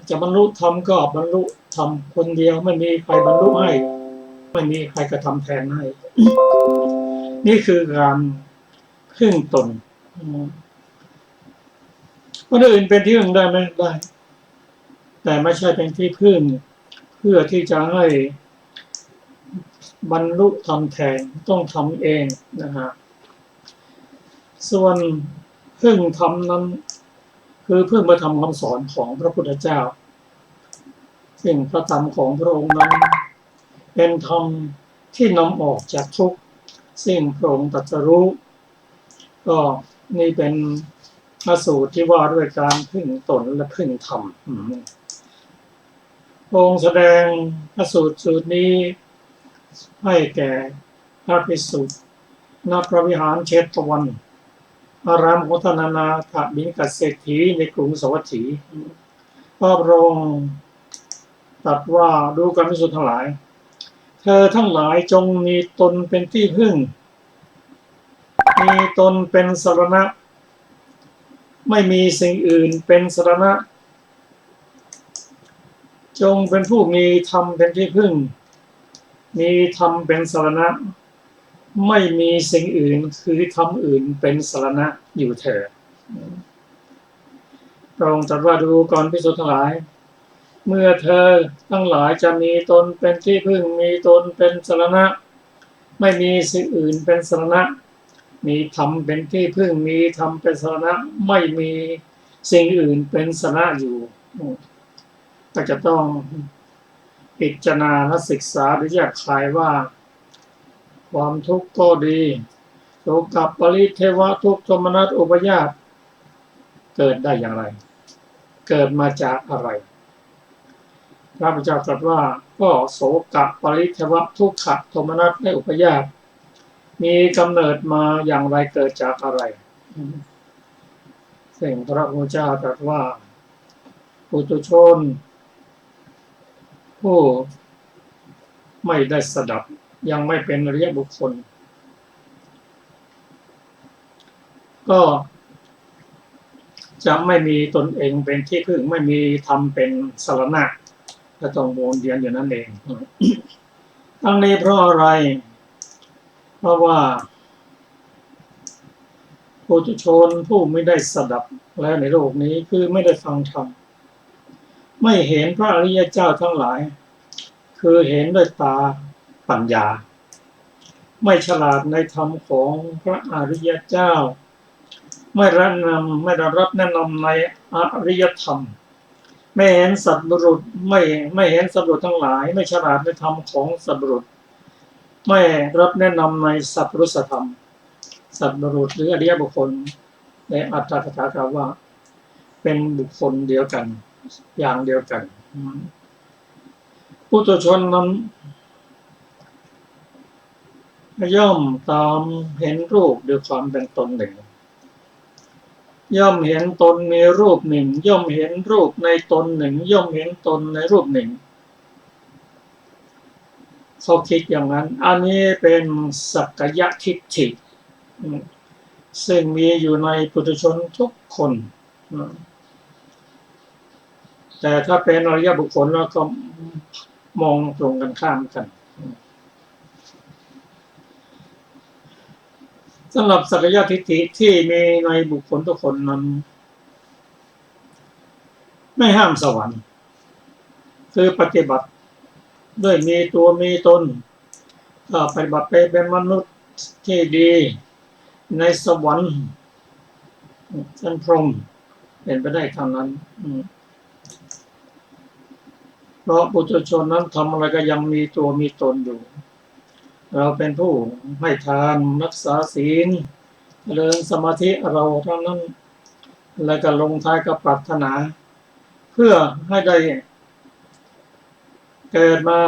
จะบรรลุธรรมก็บรรลุธรรมคนเดียวไม่มีใครบรรลุให้ไม่มีใครกระทำแทนให้นี่คือการพึ่งตนคนอื่นเป็นที่พึ่งได้ไหมได้แต่ไม่ใช่เป็นที่พึ่งเพื่อที่จะให้บรรลุธรรมแทนต้องทำเองนะฮะส่วนพึ่งธรรมนั้นคือพึ่งพระธรรมคำสอนของพระพุทธเจ้าซึ่งพระธรรมของพระองค์นั้นเป็นธรรมที่นำออกจากทุกข์ซึ่งพระองค์ตรัสรู้ก็นี่เป็นพระสูตรที่ว่าด้วยการพึ่งตนและพึ่งธรรมพระองค์แสดงพระสูตรนี้ให้แก่พระภิกษุณพระวิหารเชตวันอารามของท่านอนาถบิณฑิกเศรษฐีในกรุงสวัสถีพระองค์ตรัสว่าดูก่อนภิกษุทั้งหลายเธอทั้งหลายจงมีตนเป็นที่พึ่งมีตนเป็นสรณะไม่มีสิ่งอื่นเป็นสรณะจงเป็นผู้มีธรรมเป็นที่พึ่งมีธรรมเป็นสรณะไม่มีสิ่งอื่นคือธรรมอื่นเป็นสรณะอยู่เถิดพระองค์ตรัสว่าดูก่อนภิกษุทั้งหลายเมื่อเธอทั้งหลายจะมีตนเป็นที่พึ่งมีตนเป็นสรณะไม่มีสิ่งอื่นเป็นสรณะมีธรรมเป็นที่พึ่งมีธรรมเป็นสรณะไม่มีสิ่งอื่นเป็นสรณะอยู่ก็จะต้องพิจารณาและศึกษาหรือแยกคายว่าความทุกข์ก็ดีโศกปริเทวะทุกข์โทมนัสอุปยาสเกิดได้อย่างไรเกิดมาจากอะไรพระพุทธเจ้าตรัสว่าก็โศกปริเทวะทุกขโทมนัสและอุปยาสมีกำเนิดมาอย่างไรเกิดจากอะไรซึ่งพระพุทธเจ้าตรัสว่าปุถุชนผู้ไม่ได้สดับยังไม่เป็นอริยบุคคลก็จะไม่มีตนเองเป็นที่พึ่งไม่มีธรรมเป็นสรณะจะต้องวนเวียนอยู่นั่นเองทั้งนี้เพราะอะไรเพราะว่าปุถุชนผู้ไม่ได้สดับแล้วในโลกนี้คือไม่ได้ฟังธรรมไม่เห็นพระอริยเจ้าทั้งหลายคือเห็นด้วยตาปัญญาไม่ฉลาดในธรรมของพระอริยเจ้าไม่ได้รับแนะนำในอริยธรรมไม่เห็นสัตบุรุษไม่เห็นสัตบุรุษทั้งหลายไม่ฉลาดในธรรมของสัตบุรุษไม่รับแนะนำในสัพพุรุสธรรมสัตบุรุษหรืออริยบุคคลในอัตถกถากล่าวว่าเป็นบุคคลเดียวกันอย่างเดียวกันปุถุชนนั้นย่อมตามเห็นรูปด้วยความเป็นตนหนึ่งย่อมเห็นตนมีรูปหนึ่งย่อมเห็นรูปในตนหนึ่งย่อมเห็นตนในรูปหนึ่งเขาคิดอย่างนั้นอันนี้เป็นสักกายทิฏฐิซึ่งมีอยู่ในปุถุชนทุกคนแต่ถ้าเป็นอริยบุคคลแล้วก็มองตรงกันข้ามกันสำหรับสักกายทิฏฐิที่มีในบุคคลทุกคนนั้นไม่ห้ามสวรรค์คือปฏิบัติด้วยมีตัวมีตนถ้าปฏิบัติไปเป็นมนุษย์ที่ดีในสวรรค์ชั้นพรหมเป็นไปได้เท่านั้นเพราะปุถุชนนั้นทำอะไรก็ยังมีตัวมีตนอยู่เราเป็นผู้ให้ทานรักษาศีลเจริญสมาธิเราเท่านั้นแล้วก็ลงท้ายกับปรารถนาเพื่อให้ได้เกิดมา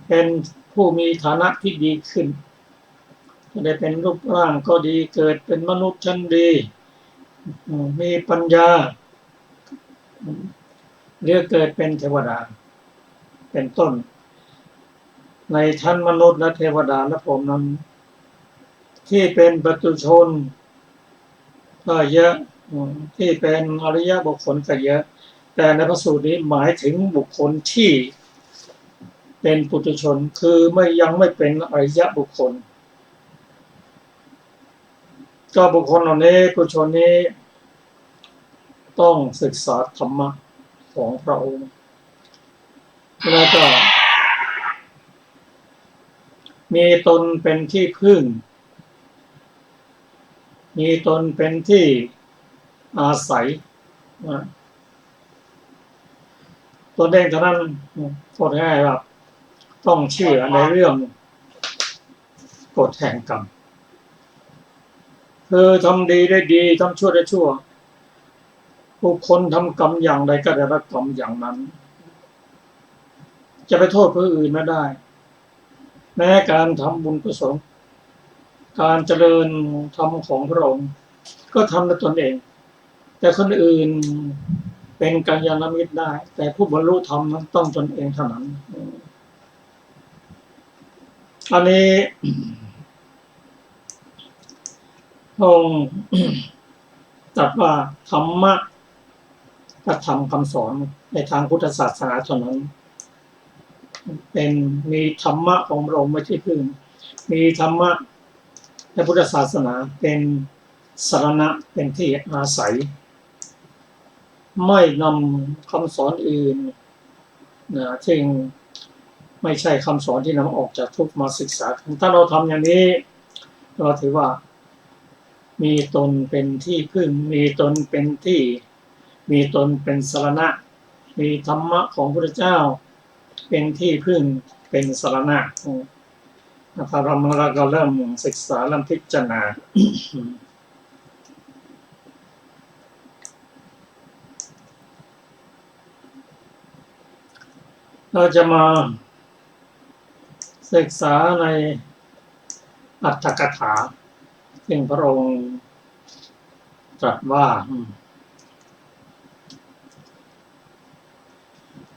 เป็นผู้มีฐานะที่ดีขึ้นจะได้เป็นรูปร่างก็ดีเกิดเป็นมนุษย์ชั้นดีมีปัญญาหรือเกิดเป็นเทวดาเป็นต้นในชั้นมนุษย์และเทวดาและพรหมนั้นที่เป็นปุถุชนก็เยอะ ที่เป็นอริยบุคคลก็เยอะแต่ในพระสูตรนี้หมายถึงบุคคลที่เป็นปุถุชนคือยังไม่เป็นอริยบุคคลก็บุคคลเหล่านี้ปุถุชนนี้ต้องศึกษาธรรมะของพระองค์แล้วก็มีตนเป็นที่พึ่งมีตนเป็นที่อาศัยตัวเองเท่านั้นพูดง่ายว่าต้องเชื่อในเรื่องกฎแห่งกรรมคือทำดีได้ดีทำชั่วได้ชั่วบุคคลทำกรรมอย่างใดก็ได้รับกรรมอย่างนั้นจะไปโทษผู้อื่นไม่ได้แม้การทำบุญกุศลการเจริญธรรมของพระองค์ก็ทำด้วยตนเองแต่คนอื่นเป็นกัลยาณมิตรได้แต่ผู้บรรลุธรรมนั้นต้องตนเองเท่านั้นอันนี้พระองค์ตรัสว่าธรรมะพระธรรมคำสอนในทางพุทธศาสนาเท่านั้นเป็นมีธรรมะของพระองค์ไม่ใช่พึ่งมีธรรมะในพุทธศาสนาเป็นสรณะเป็นที่อาศัยไม่นำคำสอนอื่นซึ่งไม่ใช่คำสอนที่นำออกจากทุกข์มาศึกษาถ้าเราทำอย่างนี้เราถือว่ามีตนเป็นที่พึ่งมีตนเป็นที่มีตนเป็นสรณะมีธรรมะของพระพุทธเจ้าเป็นที่พึ่งเป็นสรณะนะครับเราก็เริ่มศึกษาเริ่มพิจารณาเราจะมาศึกษาในอรรถกถาซึ่งพระองค์ตรัสว่า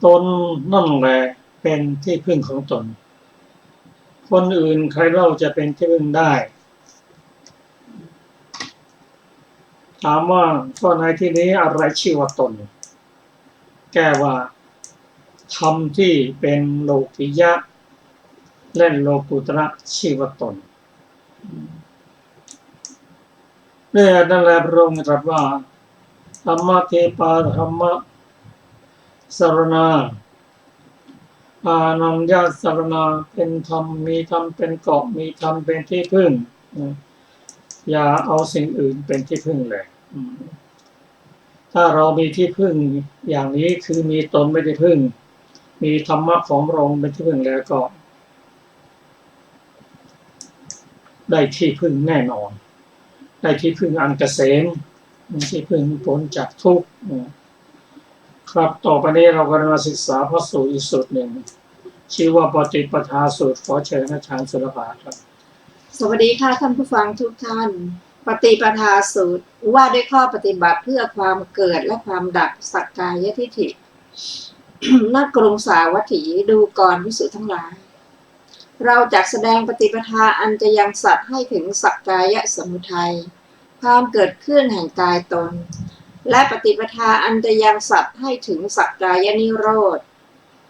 ตนนั่นแหละเป็นที่พึ่งของตนคนอื่นใครเล่าจะเป็นที่พึ่งได้ถามว่าข้อในที่นี้อะไรชื่อว่าตนแก้ว่าธรรมที่เป็นโลกิยะและโลกุตระชื่อว่าตนเนี่ยนั่นแหละพระองค์ตรัสว่าธรรมะเทปาธรรมะสรณาอานัญญาสรณาเป็นธรรมมีธรรมเป็นเกาะมีธรรมเป็นที่พึ่งอย่าเอาสิ่งอื่นเป็นที่พึ่งเลยถ้าเรามีที่พึ่งอย่างนี้คือมีตนไม่ได้พึ่งมีธรรมะของพระองค์เป็นที่พึ่งแล้วก็ได้ที่พึ่งแน่นอนได้ที่พึ่งอันเกษมที่พึ่งพ้นจากทุกข์ครับต่อไปนี้เราก็มาศึกษาพระสูตรอีกสูตรหนึ่งชื่อว่าปฏิปทาสูตรขอเชิญอาจารย์สุรภาครับสวัสดีค่ะท่านผู้ฟังทุกท่านปฏิปทาสูตรว่าด้วยข้อปฏิบัติเพื่อความเกิดและความดับสักกายทิฏฐิ ณ กรุงสาวัตถีดูก่อนภิกษุทั้งหลายเราจักแสดงปฏิปทาอันจะยังสัตว์ให้ถึงสักกายสมุทัยความเกิดขึ้นแห่งกายตนและปฏิปทาอันจะยังสัตว์ให้ถึงสักกายนิโรธ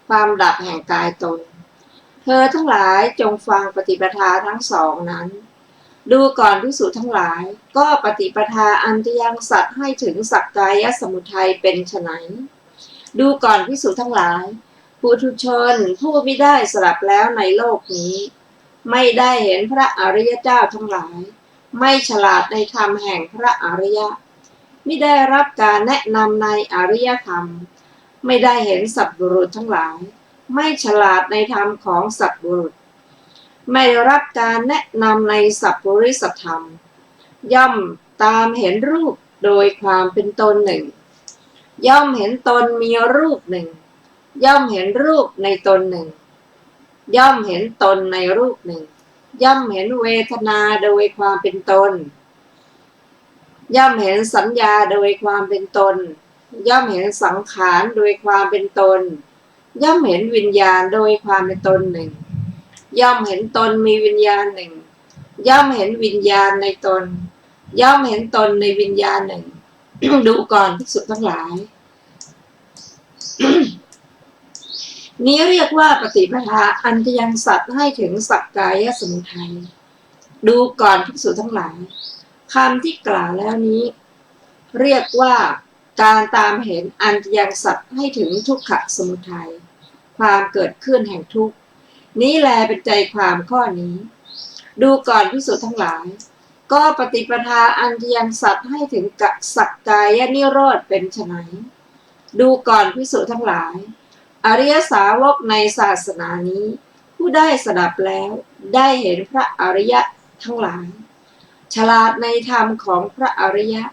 ความดับแห่งกายตนเธอทั้งหลายจงฟังปฏิปทาทั้งสองนั้นดูก่อนภิกษุทั้งหลายก็ปฏิปทาอันจะยังสัตว์ให้ถึงสักกายสมุทัยเป็นไฉนดูก่อนภิกษุทั้งหลายปุถุชนผู้ไม่ได้สลับแล้วในโลกนี้ไม่ได้เห็นพระอริยเจ้าทั้งหลายไม่ฉลาดในธรรมแห่งพระอริยะไม่ได้รับการแนะนำในอริยธรรมไม่ได้เห็นสัตบุรุษทั้งหลายไม่ฉลาดในธรรมของสัตบุรุษไม่รับการแนะนำในสัพพุริสธรรมย่อมตามเห็นรูปโดยความเป็นตนหนึ่งย่อมเห็นตนมีรูปหนึ่งย่อมเห็นรูปในตนหนึ่งย่อมเห็นตนในรูปหนึ่งย่อมเห็นเวทนาโดยความเป็นตนย่อมเห็นสัญญาโดยความเป็นตนย่อมเห็นสังขารโดยความเป็นตนย่อมเห็นวิญญาณโดยความเป็นตนหนึ่งย่อมเห็นตนมีวิญญาณหนึ่งย่อมเห็นวิญญาณในตนย่อมเห็นตนในวิญญาณหนึ่ง ดูก่อนภิกษุทั้งหลาย นี้เรียกว่าปฏิปทาอันจะยังสัตว์ให้ถึงสักกายสมุทัยดูก่อนภิกษุทั้งหลายคำที่กล่าวแล้วนี้ เรียกว่าการตามเห็นอันจะยังสัตว์ให้ถึงทุกขสมุทัยความเกิดขึ้นแห่งทุกข์นี้แลเป็นใจความข้อนี้ ดูก่อนภิกษุทั้งหลายก็ปฏิปทาอันจะยังสัตว์ให้ถึงสักกายนิโรธเป็นไฉนดูก่อนภิกษุทั้งหลายอริยสาวกในศาสนานี้ผู้ได้สดับแล้วได้เห็นพระอริยะทั้งหลายฉลาดในธรรมของพระอริยะ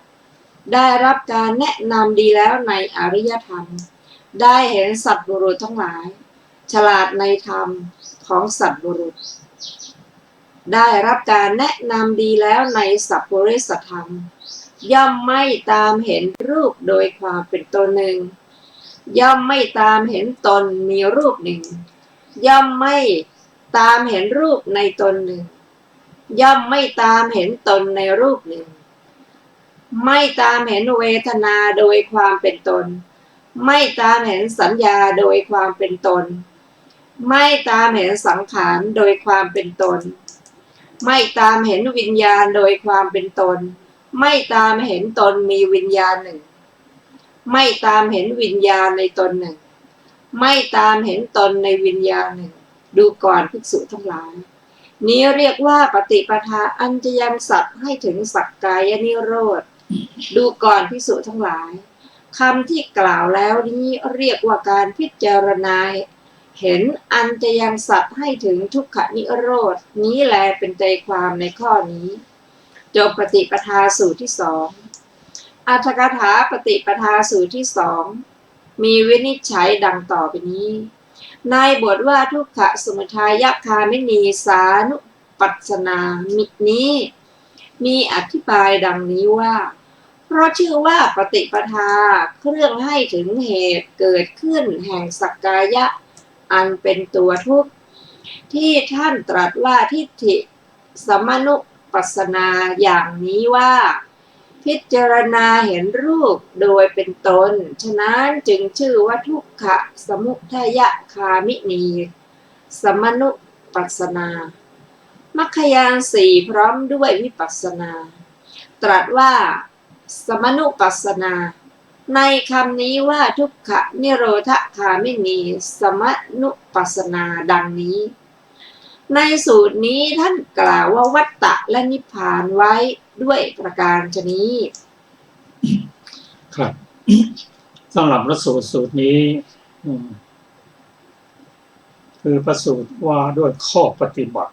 ได้รับการแนะนำดีแล้วในอริยธรรมได้เห็นสัตบุรุษทั้งหลายฉลาดในธรรมของสัตบุรุษได้รับการแนะนำดีแล้วในสัพพุริสธรรมย่อมไม่ตามเห็นรูปโดยความเป็นตนหนึ่งย่อมไม่ตามเห็นตนมีรูปหนึ่งย่อมไม่ตามเห็นรูปในตนหนึ่งย่อมไม่ตามเห็นตนในรูปหนึ่งไม่ตามเห็นเวทนาโดยความเป็นตนไม่ตามเห็นสัญญาโดยความเป็นตนไม่ตามเห็นสังขารโดยความเป็นตนไม่ตามเห็นวิญญาณโดยความเป็นตนไม่ตามเห็นตนมีวิญญาณหนึ่งไม่ตามเห็นวิญญาณในตนหนึ่งไม่ตามเห็นตนในวิญญาณหนึ่งดูก่อนภิกษุทั้งหลายนี้เรียกว่าปฏิปทาอันจะยังสัตว์ให้ถึงสักกายนิโรธดูก่อนภิกษุทั้งหลายคำที่กล่าวแล้วนี้เรียกว่าการพิจารณาเห็นอันจะยังสัตว์ให้ถึงทุกขนิโรธนี้แลเป็นใจความในข้อนี้จบปฏิปทาสูตรที่สองอรรถกถาปฏิปทาสูตรที่สองมีวินิจฉัยดังต่อไปนี้ในบทว่าทุกขสมุทัยคามินีสานุปัสสนามินี้มีอธิบายดังนี้ว่าเพราะชื่อว่าปฏิปทาเครื่องให้ถึงเหตุเกิดขึ้นแห่งสักกายะอันเป็นตัวทุกข์ที่ท่านตรัสว่าทิฏฐิสมนุปัสสนาอย่างนี้ว่าพิจารณาเห็นรูปโดยเป็นตนฉะนั้นจึงชื่อว่าทุกขสมุทัยคามินีสมนุปัสสนามัคคยานสี่พร้อมด้วยวิปัสสนาตรัสว่าสมนุปัสสนาในคำนี้ว่าทุกขนิโรธคามินีสมนุปัสสนาดังนี้ในสูตรนี้ท่านกล่าวว่าวัฏฏะและนิพพานไว้ด้วยประการฉะนี้ครับสำหรับพระสูตรนี้คือพระสูตรว่าด้วยข้อปฏิบัติ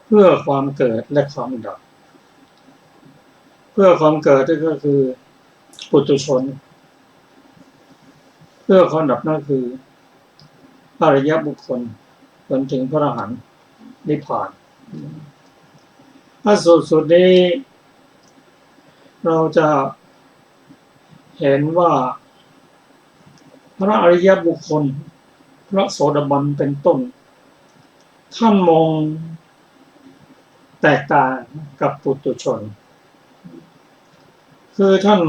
เพื่อความเกิดและความดับเพื่อความเกิดก็คือปุถุชนเพื่อความดับนั่นคืออริยบุคคลจนถึงพระอรหันต์นิพพานพระสูตรนี้เราจะเห็นว่าพระอริยบุคคลพระโสดาบันเป็นต้นท่านมองแตกต่างกับปุถุชนคือท่าน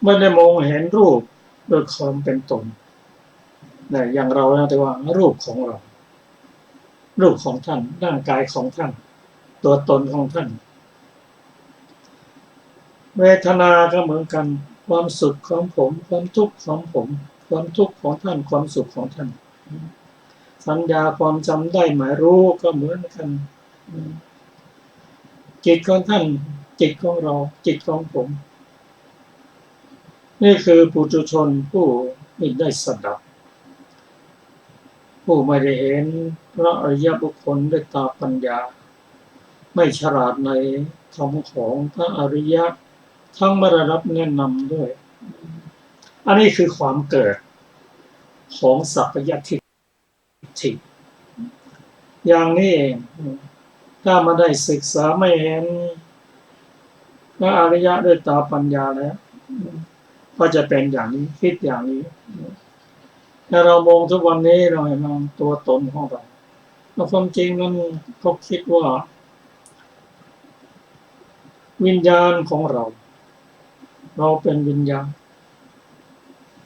ไม่ได้มองเห็นรูปโดยความเป็นตนแต่อย่างเราแต่ว่ารูปของเรารูปของท่านร่างกายของท่านตัวตนของท่านเวทนาก็เหมือนกันความสุขของผมความทุกข์ของผมความทุกข์ของท่านความสุขของท่านสัญญาความจำได้หมายรู้ก็เหมือนกันจิตของท่านจิตของเราจิตของผมนี่คือปุถุชนผู้ไม่ได้สดับผู้ไม่ได้เห็นพระอริยบุคคลด้วยตาปัญญาไม่ฉลาดในธรรมของพระอริยะทั้งไม่ได้รับแนะนำด้วยอันนี้คือความเกิดของสัพพยทิฏฐิอย่างนี้เองถ้ามาได้ศึกษาไม่เห็นพระอริยะด้วยตาปัญญาแล้วก็จะเป็นอย่างนี้คิดอย่างนี้ถ้าเรามองทุกวันนี้เราเห็นตัวตนของเราแล้วความจริงนั้นเขาคิดว่า วิญญาณของเราเป็นวิญญาณ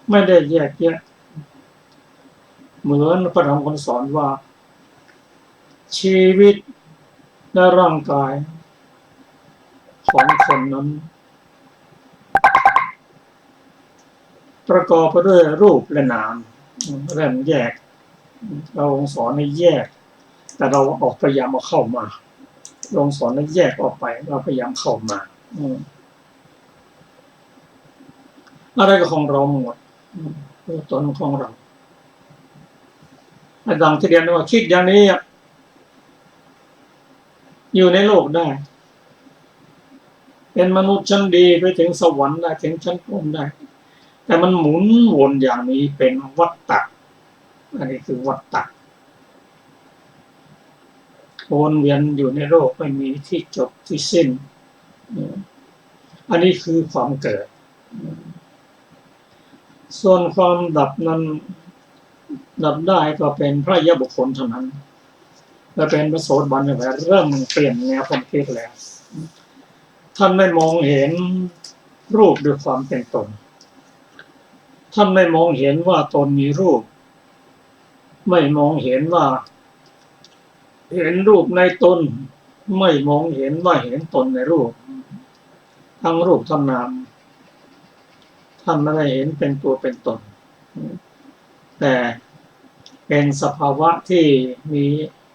ไม่ได้แยกแยะเหมือนพระธรรมคำสอนว่าชีวิตและร่างกายของคนนั้นประกอบไปด้วยรูปและนามเริ่มแยกเราสอนให้แยกแต่เราออกพยายามเอาเข้ามาลงสอนให้แยกออกไปเราพยายามเข้ามาอะไรก็ของเราหมดตัวตนของเราดังที่เรียนว่าคิดอย่างนี้อยู่ในโลกได้เป็นมนุษย์ชั้นดีไปถึงสวรรค์ได้ถึงชั้นพรหมได้แต่มันหมุนวนอย่างนี้เป็นวัฏฏะอันนี้คือวัฏฏะวนเวียนอยู่ในโลกไม่มีที่จบที่สิ้นอันนี้คือความเกิดส่วนความดับนั้นดับได้ก็เป็นพระอริยบุคคลเท่านั้นและเป็นพระโสดาบันแบบเริ่มเปลี่ยนแนวความคิดแล้วท่านไม่มองเห็นรูปด้วยความเป็นตนท่านไม่มองเห็นว่าตนมีรูปไม่มองเห็นว่าเห็นรูปในตนไม่มองเห็นว่าเห็นตนในรูปทั้งรูปทั้งนามท่านไม่ได้เห็นเป็นตัวเป็นตนแต่เป็นสภาวะที่มี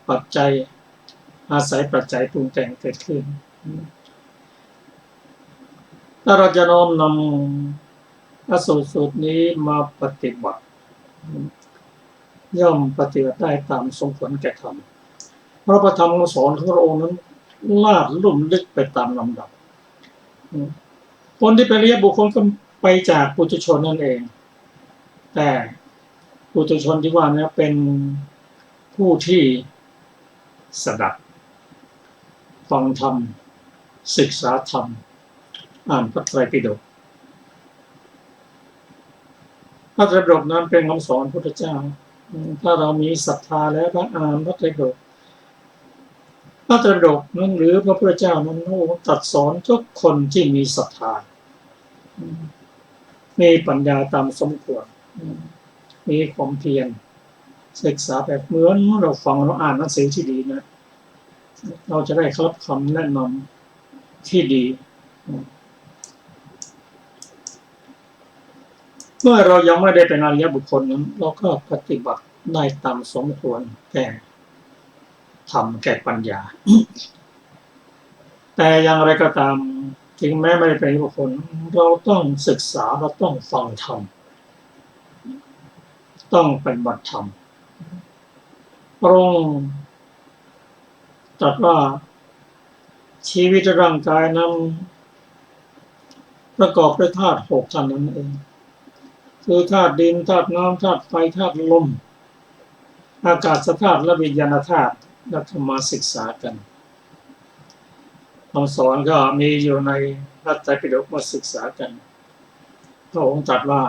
ปัจจัยอาศัยปัจจัยปรุงแต่งเกิดขึ้นถ้าเราจะน้อมนำพระสูตรนี้มาปฏิบัติย่อมปฏิบัติได้ตามสมควรแก่ธรรมเพราะพระธรรมคำสอนของพระองค์นั้นลาดลุ่มลึกไปตามลำดับคนที่เป็นอริยบุคคลก็ไปจากปุถุชนนั่นเองแต่ปุถุชนที่ว่านี้เป็นผู้ที่สดับฟังธรรมศึกษาธรรมอ่านพระไตรปิฎกพระไตรปิฎกนั้นเป็นคำสอนพระพุทธเจ้าถ้าเรามีศรัทธาแล้วก็อ่านพระไตรปิฎกพระไตรปิฎกนั้นหรือพระพุทธเจ้านั้นตรัสสอนทุกคนที่มีศรัทธามีปัญญาตามสมควรมีความเพียรศึกษาแบบเหมือนเราฟังเราอ่านหนังสือที่ดีนะเราจะได้รับคำแนะนำที่ดีเมื่อเรายังไม่ได้เป็นอริยบุคคลนั้นเราก็ปฏิบัติได้ตามสมควรแก่ธรรมแก่ปัญญาแต่อย่างไรก็ตามถึงแม้ไม่ได้เป็นบุคคลเราต้องศึกษาเราต้องฟังธรรมต้องปฏิบัติธรรมพระองค์ตรัสว่าชีวิตร่างกายนั้นประกอบด้วยธาตุ6ธาตุนั้นเองคือธาตุดินธาตุน้ำธาตุไฟธาตุลมอากาศธาตุและวิญญาณธาตุเราจะมาศึกษากันคำสอนก็มีอยู่ในพระไตรปิฎกมาศึกษากันพระองค์ตรัสว่า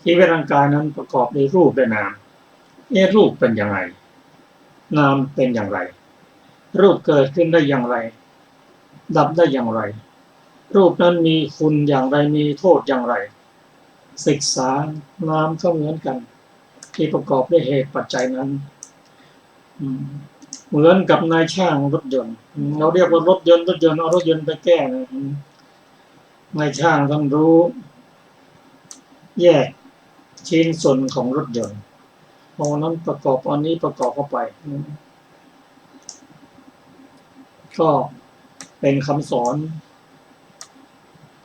ชีวิตร่างกายนั้นประกอบด้วยรูปและนามรูปเป็นอย่างไรนามเป็นอย่างไรรูปเกิดขึ้นได้อย่างไรดับได้อย่างไรรูปนั้นมีคุณอย่างไรมีโทษอย่างไรศึกษานามก็เหมือนกันที่ประกอบด้วยเหตุปัจจัยนั้นเหมือนกับนายช่างรถยนต์เราเรียกว่ารถยนต์เอารถยนต์ไปแก้นะนายช่างต้องรู้แยกชิ้นส่วนของรถยนต์เพราะนั้นประกอบอันนี้ประกอบเข้าไปก็เป็นคำสอน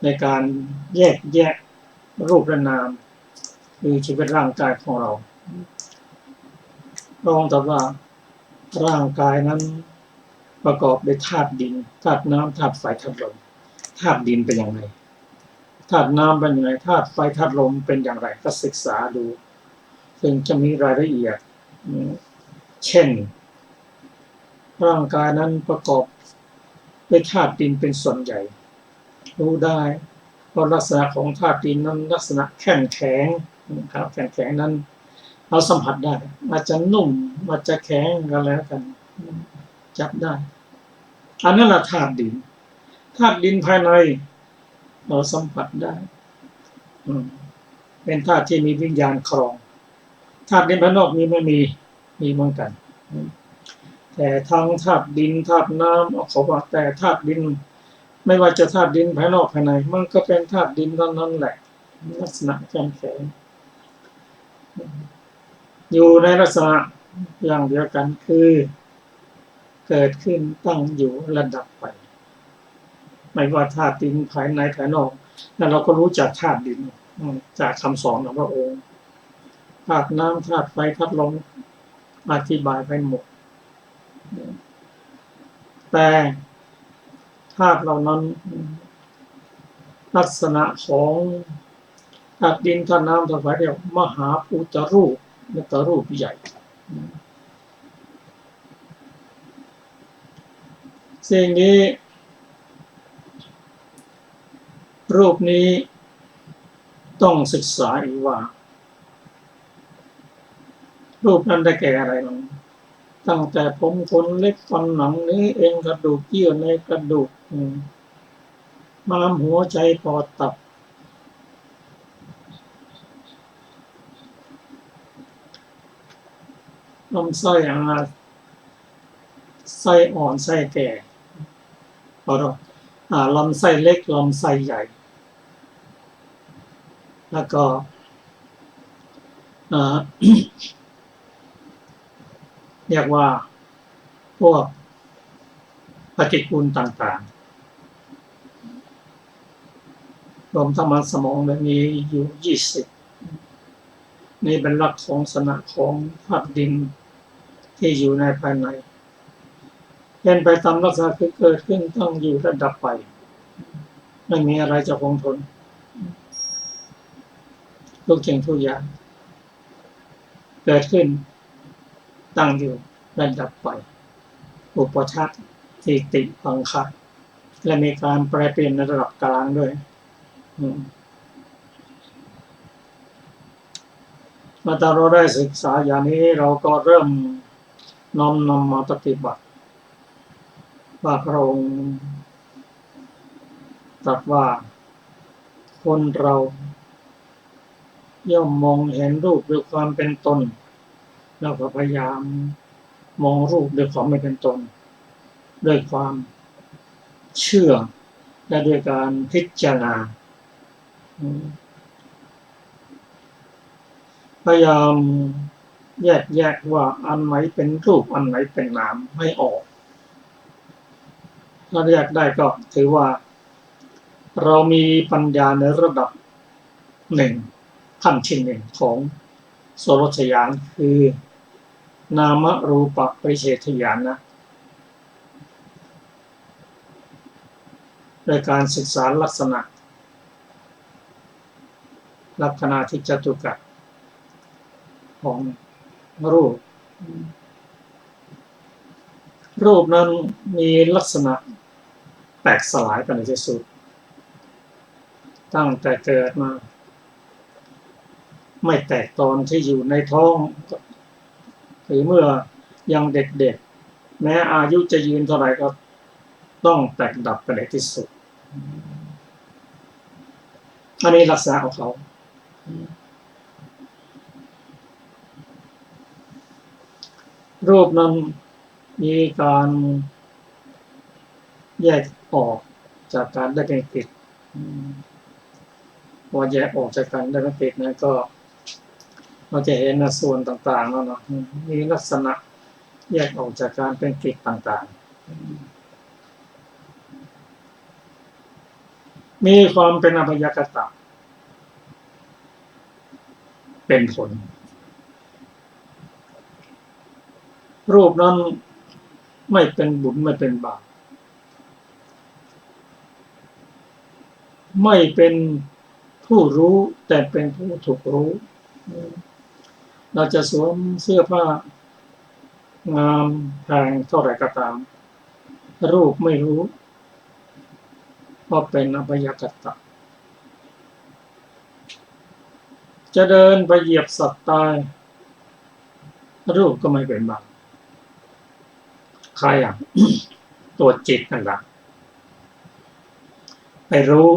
ในการแยกแยะรูปและนามคือชีวิตร่างกายของเราพระองค์ตรัสว่าร่างกายนั้นประกอบด้วยธาตุดินธาตุน้ำธาตุไฟธาตุลมธาตุดินเป็นอย่างไรธาตุน้ำเป็นอย่างไรธาตุไฟธาตุลมเป็นอย่างไรก็ศึกษาดูซึ่งจะมีรายละเอียดเช่นร่างกายนั้นประกอบด้วยธาตุดินเป็นส่วนใหญ่รู้ได้เพราะลักษณะของธาตุดินนั้นลักษณะแข็งครับแข็งนั้นเราสัมผัสได้อาจจะนุ่มอาจจะแข็งกันแล้วกันจับได้ อันนั้นแหละธาตุดินธาตุดินภายในเราสัมผัสได้เป็นธาตุที่มีวิญญาณครองธาตุดินภายนอกมีไม่มีเหมือนกันแต่ทั้งธาตุดินธาตุน้ำเขาว่าแต่ธาตุดินไม่ว่าจะธาตุดินภายนอกภายในมันก็เป็นธาตุดินนั้นแหละลักษณะแข็งอยู่ในลักษณะอย่างเดียวกันคือเกิดขึ้นตั้งอยู่ระดับไปไม่ว่าธาตุดินภายในภายนอกแล้วเราก็รู้จักธาตุดินจากคำสอนของพระองค์ธาตุน้ำธาตุไฟธาตุลมอธิบายไปหมดแต่ธาตุเหล่านั้นลักษณะของธาตุดินธาตุน้ำธาตุไฟเรียกมหาภูตรูปและตรูปใหญ่สิ่งนี้รูปนี้ต้องศึกษาอีกว่ารูปนั้นได้แก่อะไรบ้างตั้งแต่ผมขนเล็บฟันหนังเนื้อเอ็นกระดูกเยื่อในกระดูกม้ามหัวใจปอดตับลำไส้ไส้อ่อนไส้แก่ลำไส้เล็กลำไส้ใหญ่แล้วก็เรียกว่าพวกปฏิกูลต่างๆรวมทั้งมันสมองมีอยู่20นี่เป็นลักษณะของธาตุดินที่อยู่ในภายในเป็นไปตามลักษณะคือเกิดขึ้นตั้งอยู่และดับไปไม่มีอะไรจะคงทนทุกสิ่งทุกอย่างเกิดขึ้นตั้งอยู่และดับไปอุปทัศน์ทิฏฐิบังคับและมีการแปรเปลี่ยนในระดับกลางด้วยเมื่อเราได้ศึกษาอย่างนี้เราก็เริ่มน้อมนำมาปฏิบัติว่าพระองค์ตรัสว่าคนเราย่อมมองเห็นรูปด้วยความเป็นตนแล้วก็พยายามมองรูปด้วยความไม่เป็นตนด้วยความเชื่อและด้วยการพิจารณาพยายามแยกว่าอันไหนเป็นรูปอันไหนเป็นนามให้ออกถ้าแยกได้ก็ถือว่าเรามีปัญญาในระดับขั้นที่1ของโสรถญาณคือนามรูปปริเฉทญาณนะโดยการศึกษาลักษณะลักษณะที่จตุกะของรูปนั้นมีลักษณะแตกสลายไปในที่สุดตั้งแต่เกิดมาไม่แตกตอนที่อยู่ในท้องหรือเมื่อยังเด็กๆแม้อายุจะยืนเท่าไหร่ก็ต้องแตกดับไปในที่สุดอันนี้ลักษณะของเขารูปนั้นมีการแยกออกจากการได้เป็นกิจพอแยกออกจากกันได้เป็นกิจนั้นก็เราจะเห็นส่วนต่างๆแล้วเนาะมีลักษณะแยกออกจากการเป็นกิจต่างๆมีความเป็นอภัยกตะเป็นผลรูปนั้นไม่เป็นบุญไม่เป็นบาปไม่เป็นผู้รู้แต่เป็นผู้ถูกรู้เราจะสวมเสื้อผ้างามแพงเท่าไหร่ก็ตามรูปไม่รู้เพราะเป็นอภัยกตะจะเดินไปเหยียบสัตว์ตายรูปก็ไม่เป็นบาปใคร ตัวจิตนั่นแหละไปรู้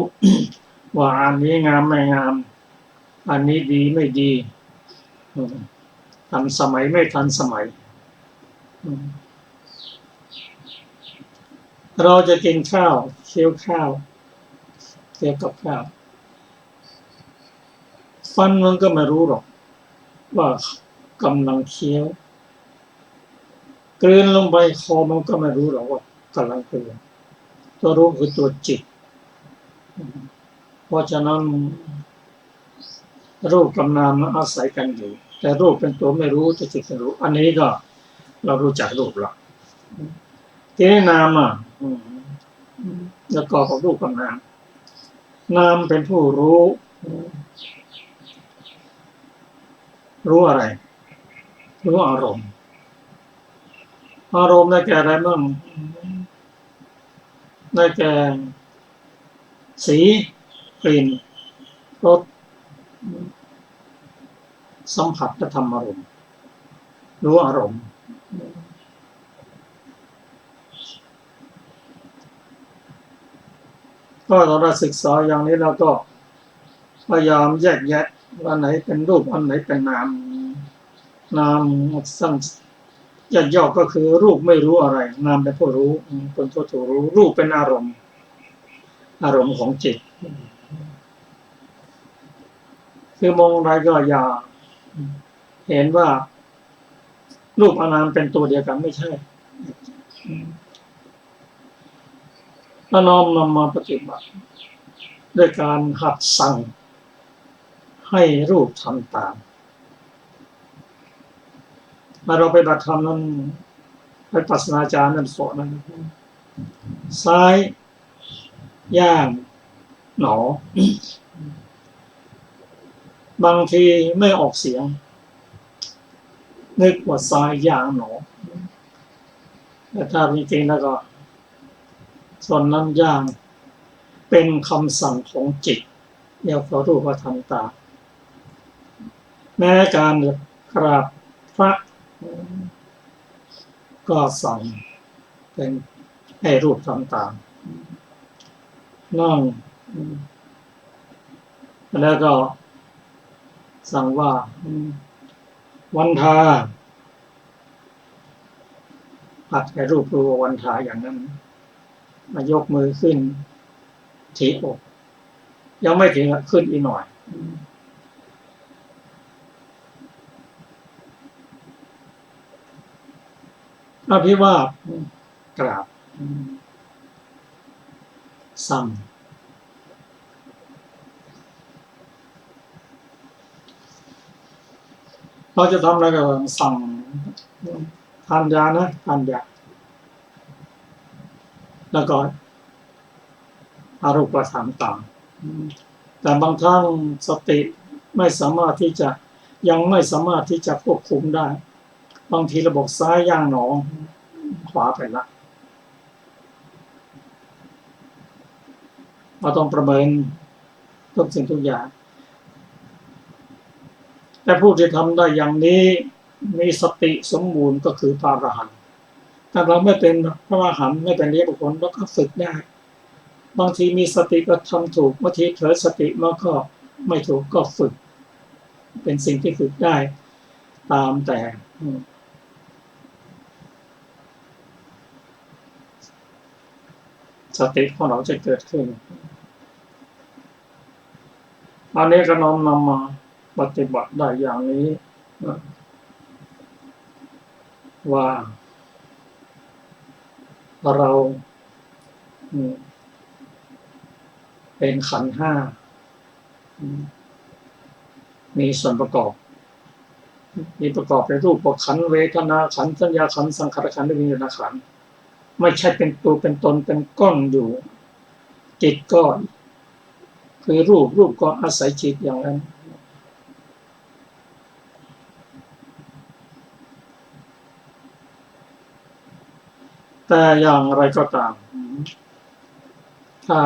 ว่าอันนี้งามไม่งามอันนี้ดีไม่ดีทันสมัยไม่ทันสมัยเราจะกินข้าวเคี้ยวข้าวเคี้ยวกับข้าวฟันมันก็ไม่รู้หรอกว่ากำลังเคี้ยวกลืนลงไปคอมันก็ไม่รู้หรอกว่ากำลังกลืนตัวรู้คือตัวจิตเพราะฉะนั้นรูปกับนามมันอาศัยกันอยู่แต่รูปเป็นตัวไม่รู้แต่จิตเป็นรู้อันนี้ก็เรารู้จักรูปละทีนี้นามแล้วก็กับรูปกับนามนามเป็นผู้รู้อะไรรู้อารมณ์ได้แก่อะไรบ้างได้แก่สีกลิ่นรสสัมผัสและธรรมอารมณ์รู้อารมณ์ก็เราศึกษาอย่างนี้เราก็พยายามแยกแยะว่าไหนเป็นรูปอันไหนเป็นนามสั้นย่อก็คือรูปไม่รู้อะไรนามเป็นผู้รู้เป็นผู้ถูกรู้รูปเป็นอารมณ์ของจิตคือมองอะไรก็อย่าเห็นว่ารูปอานามเป็นตัวเดียวกันไม่ใช่ถ้าน้อมนำมาปฏิบัติด้วยการหัดสั่งให้รูปทำตามมาเราไปบัติธรรมนั้นวิปัสสนาจารย์นั้นสอนนั้นซ้ายย่างหนอบางทีไม่ออกเสียงนึกว่าซ้ายย่างหนอแต่ถ้าจริงๆแล้วก็ส่วนนั้นย่างเป็นคำสั่งของจิตเรียกว่ารูปธรรมตามแม้การกราบพระก็สั่งเป็นให้รูปทำตามนั่งแล้วก็สั่งว่าวันทาหัดให้รูปรู้วันทาอย่างนั้นมายกมือขึ้นที่อกยังไม่ถึงขึ้นอีกหน่อยอภิวาทกราบสั่งเราจะทำอะไรก็สั่งทานยานะทานยาแล้วก็อารูปธรรมตามแต่บางครั้งสติไม่สามารถที่จะยังไม่สามารถที่จะควบคุมได้บางทีระบบซ้ายย่างหนอขวาไปละเราต้องประเมินทุกสิ่งทุกอย่างแต่ผู้ที่ทำได้อย่างนี้มีสติสมบูรณ์ก็คือพระอรหันต์ถ้าเราไม่เป็นพระอรหันต์ไม่เป็นอริยบุคคลเราก็ฝึกได้บางทีมีสติก็ทำถูกบางทีเผลอสติแล้วก็ไม่ถูกก็ฝึกเป็นสิ่งที่ฝึกได้ตามแต่สติของเราจะเกิดขึ้นอันนี้ก็น้อมนำมาปฏิบัติได้อย่างนี้ว่าเราเป็นขันธ์ห้ามีส่วนประกอบมีประกอบเป็นรูปขันธ์เวทนาขันธ์สัญญาขันธ์สังขารขันธ์และวิญญาณขันธ์ไม่ใช่เป็นตัวเป็นตนเป็นก้อนอยู่จิตก็คือรูปก็อาศัยจิตอย่างนั้นแต่อย่างไรก็ตามถ้า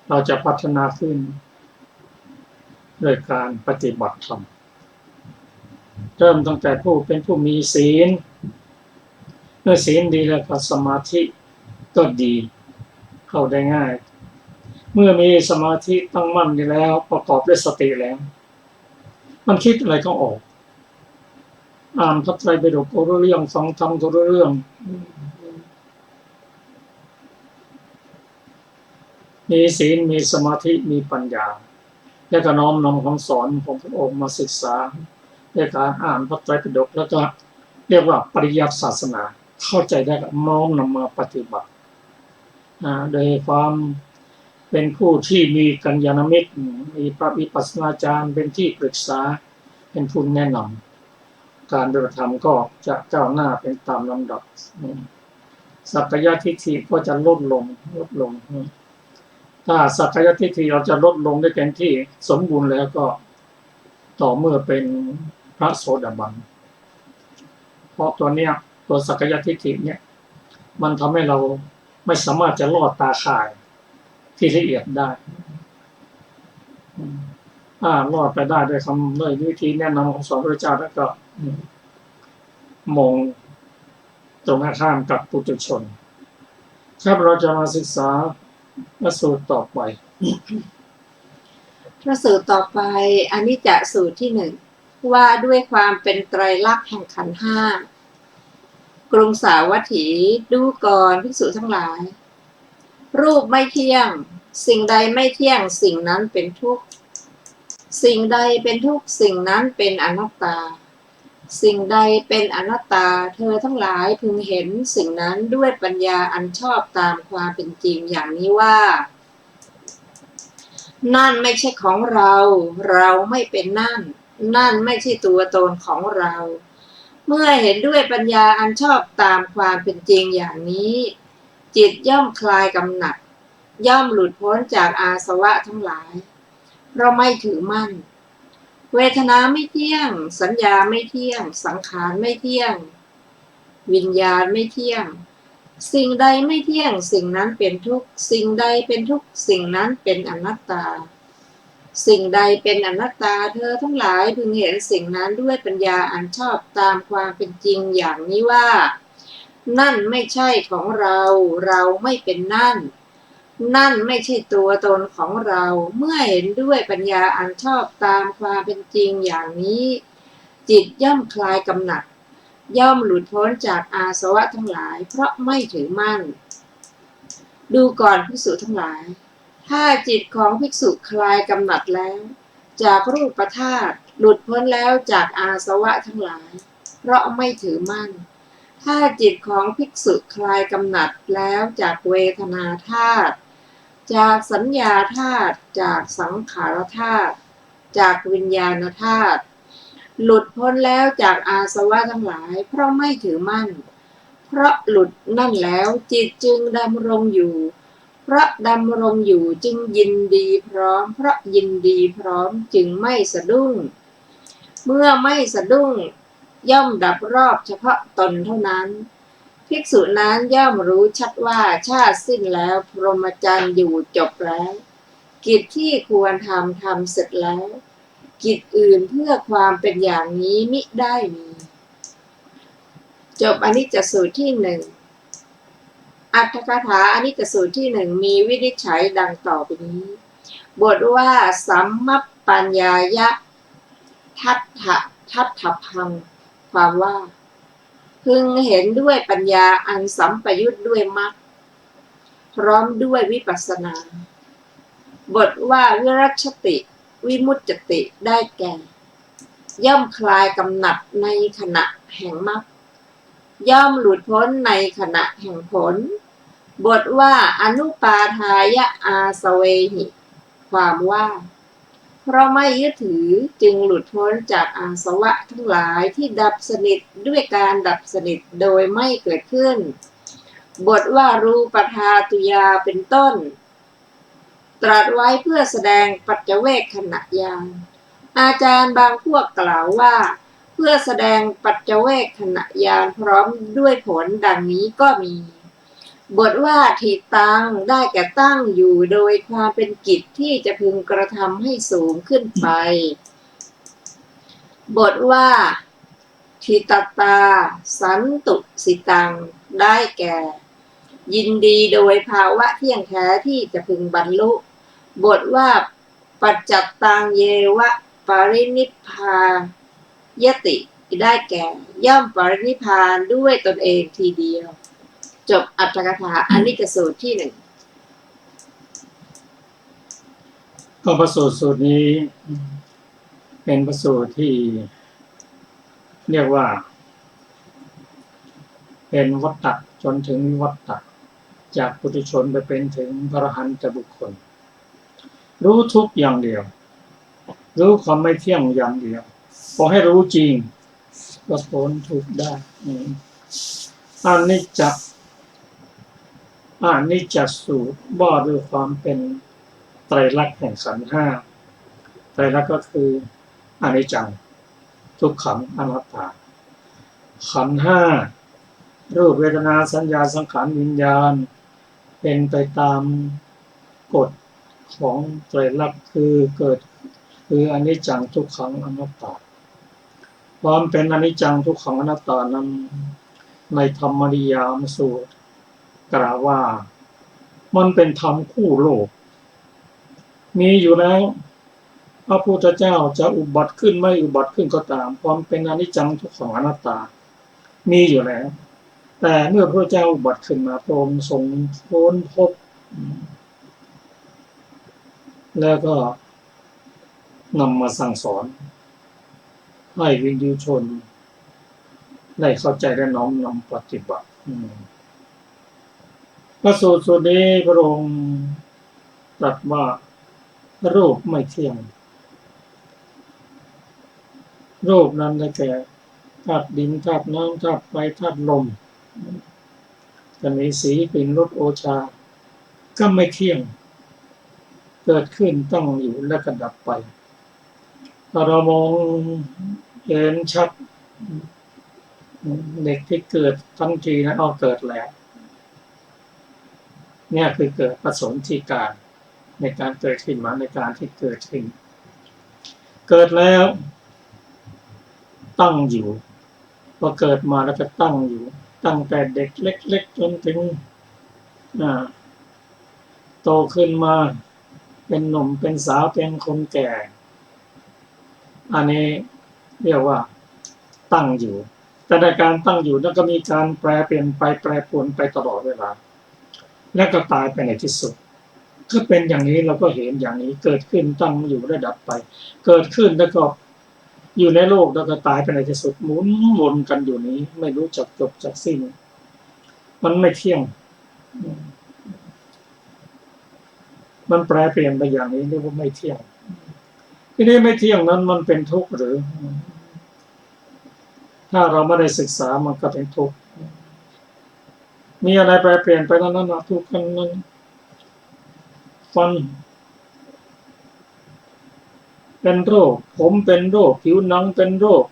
เราจะพัฒนาขึ้นโดยการปฏิบัติธรรมเริ่มตั้งแต่เป็นผู้มีศีล มื่อศีลดีแล้วก็สมาธิก็ดีเข้าได้ง่ายเมื่อมีสมาธิตั้งมั่นดีแล้วประกอบด้วยสติแล้วมันคิดอะไรก็ออกอ่านพระไตรปิฎกก็รู้เรื่องฟังธรรมก็รู้เรื่องมีศีลมีสมาธิมีปัญญาแล้วก็น้อมนำคำสอนของพระองค์มาศึกษาด้วยการอ่านพระไตรปิฎกแล้วก็เรียกว่าปริยัติศาสนาเข้าใจได้ก็น้อมนำมาปฏิบัติโดยความเป็นผู้ที่มีกัลยาณมิตรมีพระวิปัสสนาจารย์เป็นที่ปรึกษาเป็นผู้แนะนำการปฏิบัติธรรมก็จะก้าวหน้าเป็นตามลำดับสักยะทิฏฐิก็จะลดลงถ้าสักยะทิฏฐิเราจะลดลงได้เต็มที่สมบูรณ์แล้วก็ต่อเมื่อเป็นพระโสดาบันเพราะตัวเนี้ยตัวสักยะทิฏฐิเนี่ยมันทำให้เราไม่สามารถจะลอดตาข่ายที่ละเอียดได้รอดไปได้ด้วยคำด้วยวิธีแนะนำของสอนพระเจ้าแล้วก็มองตรงข้ามกับปุถุชนครับเราจะมาศึกษาพระสูตรต่อไปพระสูตรต่อไปอนิจจสูตรที่ 1ว่าด้วยความเป็นไตรลักษณ์แห่งขันธ์ 5กรุงสาวัตถีดูก่อนภิกษุทั้งหลายรูปไม่เที่ยงสิ่งใดไม่เที่ยงสิ่งนั้นเป็นทุกข์สิ่งใดเป็นทุกข์สิ่งนั้นเป็นอนัตตาสิ่งใดเป็นอนัตตาเธอทั้งหลายพึงเห็นสิ่งนั้นด้วยปัญญาอันชอบตามความเป็นจริงอย่างนี้ว่านั่นไม่ใช่ของเราเราไม่เป็นนั่นไม่ใช่ตัวตนของเราเมื่อเห็นด้วยปัญญาอันชอบตามความเป็นจริงอย่างนี้จิตย่อมคลายกำหนัดย่อมหลุดพ้นจากอาสวะทั้งหลายเพราะไม่ถือมั่นเวทนาไม่เที่ยงสัญญาไม่เที่ยงสังขารไม่เที่ยงวิญญาณไม่เที่ยงสิ่งใดไม่เที่ยงสิ่งนั้นเป็นทุกข์สิ่งใดเป็นทุกข์สิ่งนั้นเป็นอนัตตาสิ่งใดเป็นอนัตตาเธอทั้งหลายพึงเห็นสิ่งนั้นด้วยปัญญาอันชอบตามความเป็นจริงอย่างนี้ว่านั่นไม่ใช่ของเราเราไม่เป็นนั่นไม่ใช่ตัวตนของเราเมื่อเห็นด้วยปัญญาอันชอบตามความเป็นจริงอย่างนี้จิตย่อมคลายกำหนัดย่อมหลุดพ้นจากอาสวะทั้งหลายเพราะไม่ถือมั่นดูก่อนภิกษุทั้งหลายถ้าจิตของภิกษุคลายกำหนัดแล้วจากรูปธาตุหลุดพ้นแล้วจากอาสวะทั้งหลายเพราะไม่ถือมั่นถ้าจิตของภิกษุคลายกำหนัดแล้วจากเวทนาธาตุจากสัญญาธาตุจากสังขารธาตุจากวิญญาณธาตุหลุดพ้นแล้วจากอาสวะทั้งหลายเพราะไม่ถือมั่นเพราะหลุดนั่นแล้วจิตจึงดำรงอยู่เพราะดำรงอยู่จึงยินดีพร้อมเพราะยินดีพร้อมจึงไม่สะดุ้งเมื่อไม่สะดุ้งย่อมดับรอบเฉพาะตนเท่านั้นภิกษุนั้นย่อมรู้ชัดว่าชาติสิ้นแล้วพรหมจรรย์อยู่จบแล้วกิจที่ควรทำเสร็จแล้วกิจอื่นเพื่อความเป็นอย่างนี้มิได้มีจบอนิจจสูตรที่ 1อรรถกถาอนิจจสูตรที่ 1มีวินิจฉัยดังต่อไปนี้บทว่าสัมมัปปัญญายะทัฏฐพังความว่าพึงเห็นด้วยปัญญาอันสัมปยุตด้วยมรรคพร้อมด้วยวิปัสสนาบทว่าวิรัชชติวิมุตติได้แก่ย่อมคลายกำหนัดในขณะแห่งมรรคย่อมหลุดพ้นในขณะแห่งผลบทว่าอนุปาทายะอาสเวหิความว่าเพราะไม่ยึดถือจึงหลุดพ้นจากอาสวะทั้งหลายที่ดับสนิทด้วยการดับสนิทโดยไม่เกิดขึ้นบทว่ารูปธาตุยาเป็นต้นตรัสไว้เพื่อแสดงปัจเจเวคขณะญาณอาจารย์บางพวกกล่าวว่าเพื่อแสดงปัจเจเวคขณะญาณพร้อมด้วยผลดังนี้ก็มีบทว่าทิตังได้แก่ตั้งอยู่โดยความเป็นกิจที่จะพึงกระทำให้สูงขึ้นไปบทว่าทิตตาสันตุสิตัง ได้แก่ ยินดีโดยภาวะเที่ยงแท้ที่จะพึงบรรลุ บทว่าปัจจัตตังเยวะปรินิพพายติได้แก่ย่อมปรินิพพานด้วยตนเองทีเดียว จบอรรถกถาอนิจจสูตรที่ 1ก็พระสูตรสูตรนี้เป็นพระสูตรที่เรียกว่าเป็นวัฏฏะจนถึงวิวัฏฏะจากปุถุชนไปเป็นถึงพระอรหันตบุคคลรู้ทุกอย่างเดียวรู้ความไม่เที่ยงอย่างเดียวพอให้รู้จริงก็พ้นทุกข์ได้อนิจจสูตรว่าด้วยความเป็นไตรลักษณ์แห่งขันธ์ห้าไตรลักษณ์ก็คืออนิจจังทุกขังอนัตตาขันธ์ห้ารูปเวทนาสัญญาสังขารวิญญาณเป็นไปตามกฎของไตรลักษณ์คืออนิจจังทุกขังอนัตตาความเป็นอนิจจังทุกขังอนัตตานั้นในธรรมนิยามสูตรกล่าวว่ามันเป็นธรรมคู่โลกมีอยู่แล้วพระพุทธเจ้าจะอุบัติขึ้นไม่อุบัติขึ้นก็ตามความเป็นอนิจจังทุกขังอนัตตามีอยู่แล้วแต่เมื่อพระเจ้าอุบัติขึ้นมาพระองค์ทรงค้นพบแล้วก็นำมาสั่งสอนให้วิญญูชนได้เข้าใจและน้อมนำปฏิบัติพระสูตรสูตรนี้พระองค์ตรัสว่ารูปไม่เที่ยงรูปนั้นได้แก่ธาตุดินธาตุน้ำธาตุไฟธาตุลมจะมีสีกลิ่นรสโอชาก็ไม่เที่ยงเกิดขึ้นตั้งอยู่และก็ดับไปถ้าเรามองเห็นชัดเด็กที่เกิดทันทีนะเกิดแล้วเนี่ยคือเกิดประสงค์ที่การในการเกิดขึ้นมาในการที่เกิดขึ้นเกิดแล้วตั้งอยู่พอเกิดมาแล้วก็ตั้งอยู่ตั้งแต่เด็กเล็กๆจนถึงโตขึ้นมาเป็นหนุ่มเป็นสาวเป็นคนแก่อันนี้เรียกว่าตั้งอยู่แต่ในการตั้งอยู่แล้วก็มีการแปรเปลี่ยนไปแปรปรวนไปตลอดเวลาและก็ตายไปในที่สุดถ้าเป็นอย่างนี้เราก็เห็นอย่างนี้เกิดขึ้นตั้งอยู่ระดับไปเกิดขึ้นแล้วก็อยู่ในโลกแล้วก็ตายไปในที่สุดหมุนวนกันอยู่นี้ไม่รู้จักจบจักสิ้นมันไม่เที่ยงมันแปรเปลี่ยนไปอย่างนี้เรียกว่าไม่เที่ยงที่นี้ไม่เที่ยงนั้นมันเป็นทุกข์หรือถ้าเราไม่ได้ศึกษามันก็เป็นทุกข์มีอะไรแปรเปลี่ยนไปนั้นๆทุกข์กันนั้นฟันเป็นโรคผมเป็นโรคผิวหนังเป็นโรค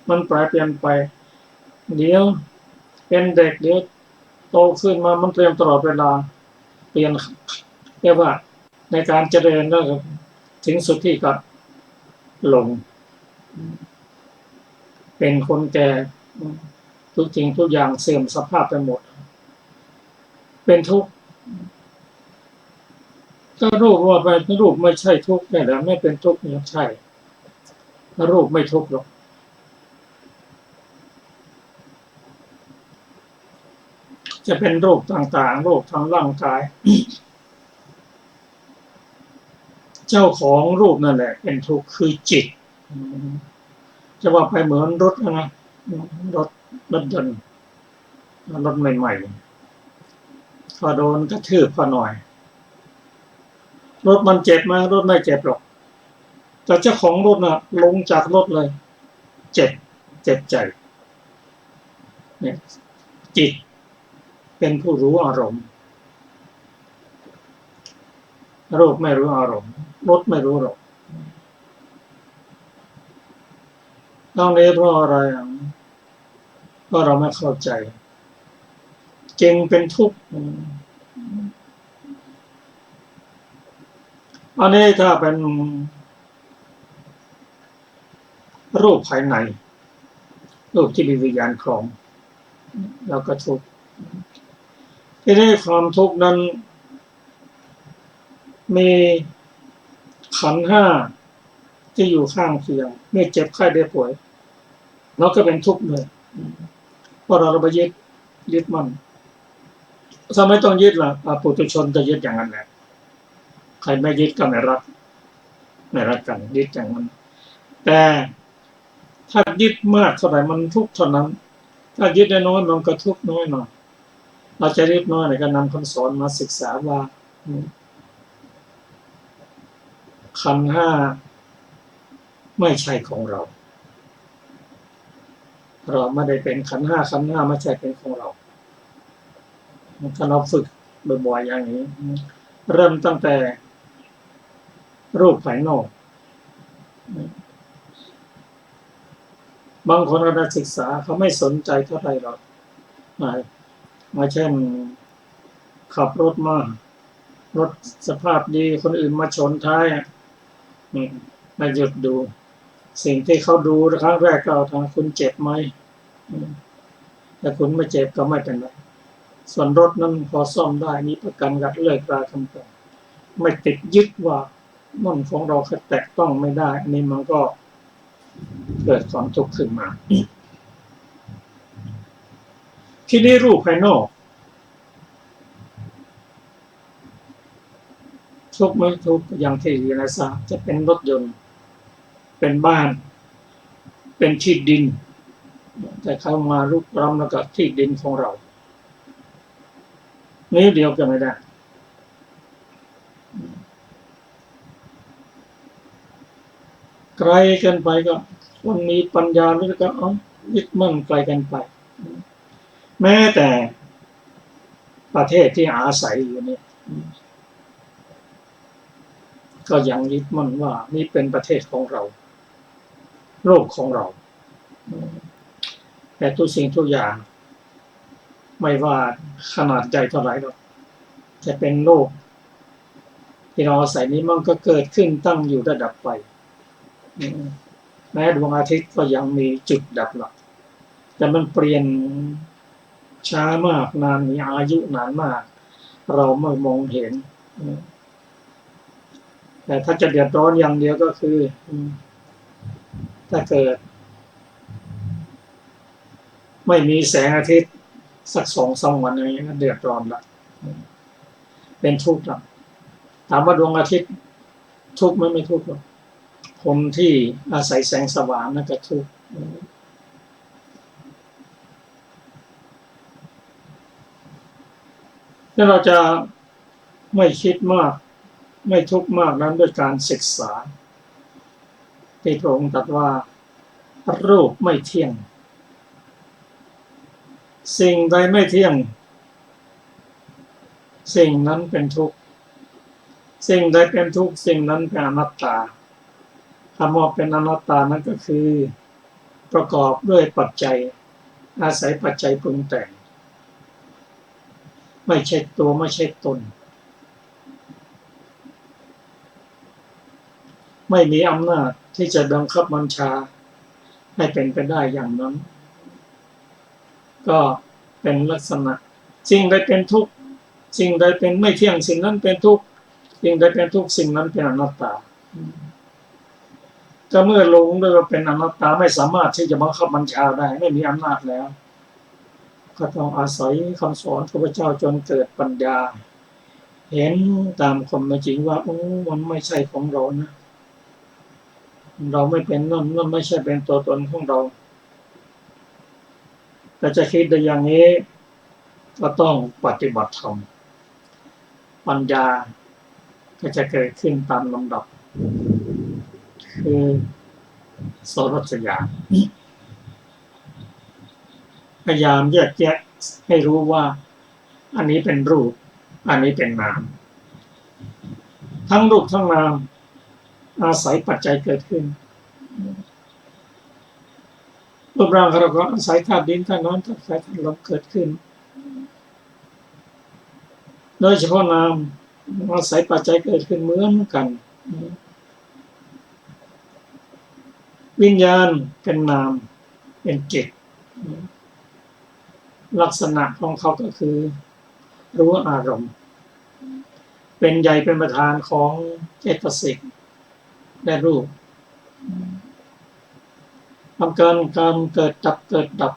มันแปรเปลี่ยนไปเดี๋ยวเป็นเด็กเดี๋ยวโตขึ้นมามันเปลี่ยนตลอดเวลาเปลี่ยนเรียกว่าในการเจริญแล้วถึงสุดที่ก็หลงเป็นคนแก่ทุกสิ่งทุกอย่างเสื่อมสภาพไปหมดเป็นทุกข์ถ้ารูปว่าไปรูปไม่ใช่ทุกข์แต่แล้วไม่เป็นทุกข์เนี่ยใช่รูปไม่ทุกข์หรอกจะเป็นโรคต่างๆโรคทางร่างกายเจ้าของรูปนั่นแหละเป็นทุกข์คือจิตจะว่าไปเหมือนรถนะรถยนต์รถใหม่ๆพอโดนกระทืบพอหน่อยรถมันเจ็บไหมรถไม่เจ็บหรอกแต่เจ้าของรถน่ะลงจากรถเลยเจ็บใจเนี่ยจิตเป็นผู้รู้อารมณ์รูปไม่รู้อารมณ์รถไม่รู้หรอกต้องนี้เพราะอะไรเพราะเราไม่เข้าใจจึงเป็นทุกข์อันนี้ถ้าเป็นรูปภายในรูปที่มีวิญญาณครอง เราก็ทุกข์ที่นี้ความทุกข์นั้นมีขันธ์ห้าที่อยู่ข้างเคียงเมื่อเจ็บไข้ได้ป่วยเราก็เป็นทุกข์เลยเพราะเราไปยึดมันทำไมต้องยึดล่ะปุถุชนจะยึดอย่างนั้นแหละใครไม่ยึดก็ไม่รักกันยึดอย่างนั้นแต่ถ้ายึดมากเท่าไหร่มันทุกข์เท่านั้นถ้ายึดน้อยมันก็ทุกข์น้อยหน่อยเราจะยึดน้อยในการนำคำสอนมาศึกษาว่าขันธ์ห้าไม่ใช่ของเราไม่ได้เป็นขันธ์ห้าไม่ใช่เป็นของเราถ้าเราฝึกบ่อยๆอย่างนี้เริ่มตั้งแต่รูปภายนอกบางคนก็ได้ศึกษาเขาไม่สนใจเท่าไหร่หรอกมาเช่นขับรถมารถสภาพดีคนอื่นมาชนท้ายมาหยุดดูสิ่งที่เขาดูครั้งแรกก็เอาทางคุณเจ็บไหมแต่คุณไม่เจ็บก็ไม่เป็นไรส่วนรถนั้นพอซ่อมได้มีประกันกับเลิกราคำตอบไม่ติดยึดว่านั่นของเราแตะต้องไม่ได้อันนี้มันก็เกิดความทุกข์ขึ้นมาที่นี่รูปภายนอกทุกข์ไหมทุกข์อย่างที่เรียนทราบจะเป็นรถยนต์เป็นบ้านเป็นที่ดินแต่เข้ามาลุกล้ำแล้วก็ที่ดินของเรานี้เดียวกันไม่ได้ไกลเกินไปก็คนมีปัญญาแล้วก็ยึดมั่นไกลกันไปแม้แต่ประเทศที่อาศัยอยู่เนี่ยก็ยังยึดมั่นว่านี่เป็นประเทศของเราโลกของเราแต่ทุกสิ่งทุกอย่างไม่ว่าขนาดใหญ่เท่าไหร่หรอกจะเป็นโลกที่เราอาศัยนี้มันก็เกิดขึ้นตั้งอยู่ระดับไปแม้ดวงอาทิตย์ก็ยังมีจุดดับหลักแต่มันเปลี่ยนช้ามากนานมีอายุนานมากเราไม่มองเห็นแต่ถ้าจะเดือดร้อนอย่างเดียวก็คือถ้าเกิดไม่มีแสงอาทิตย์สัก2-3 วันอย่างนี้ก็เดือดร้อนละเป็นทุกข์ละถามว่าดวงอาทิตย์ทุกข์ไม่ทุกข์หรอกคนที่อาศัยแสงสว่างนั่นก็ทุกข์แล้วเราจะไม่คิดมากไม่ทุกข์มากนั้นด้วยการศึกษาที่พระองค์ตรัสว่ารูปไม่เที่ยงสิ่งใดไม่เที่ยงสิ่งนั้นเป็นทุกข์สิ่งใดเป็นทุกข์สิ่งนั้นเป็นอนัตตาคำว่าเป็นอนัตตานั้นก็คือประกอบด้วยปัจจัยอาศัยปัจจัยปรุงแต่งไม่ใช่ตัวไม่ใช่ตนไม่มีอำนาจที่จะบังคับบัญชาให้เป็นไปได้อย่างนั้นก็เป็นลักษณะสิ่งใดเป็นทุกข์สิ่งใดเป็นไม่เที่ยงสิ่งนั้นเป็นทุกข์สิ่งใดเป็นทุกข์สิ่งนั้นเป็นอนัตตาก็เมื่อหลงด้วยว่าเป็นอนัตตาไม่สามารถที่จะบังคับบัญชาได้ไม่มีอำนาจแล้วก็ต้องอาศัยคำสอนพระพุทธเจ้าจนเกิดปัญญาเห็นตามความเป็นจริงว่ามันไม่ใช่ของเรานะเราไม่เป็นนั่นไม่ใช่เป็นตัวตนของเราแต่จะคิดได้อย่างนี้ก็ต้องปฏิบัติธรรมปัญญาก็จะเกิดขึ้นตามลำดับคือโสรัชญาณพยายามแยกแยะให้รู้ว่าอันนี้เป็นรูปอันนี้เป็นนามทั้งรูปทั้งนามอาศัยปัจจัยเกิดขึ้นรูปร่างของเราก็อาศัยธาตุดินธาตุน้ำธาตุไฟธาตุลมเกิดขึ้นโดยเฉพาะนามอาศัยปัจจัยเกิดขึ้นเหมือนกันวิญญาณเป็นนามเป็นจิต ลักษณะของเขาก็คือรู้อารมณ์เป็นใหญ่เป็นประธานของเจตสิกและรูปทำการเกิดดับ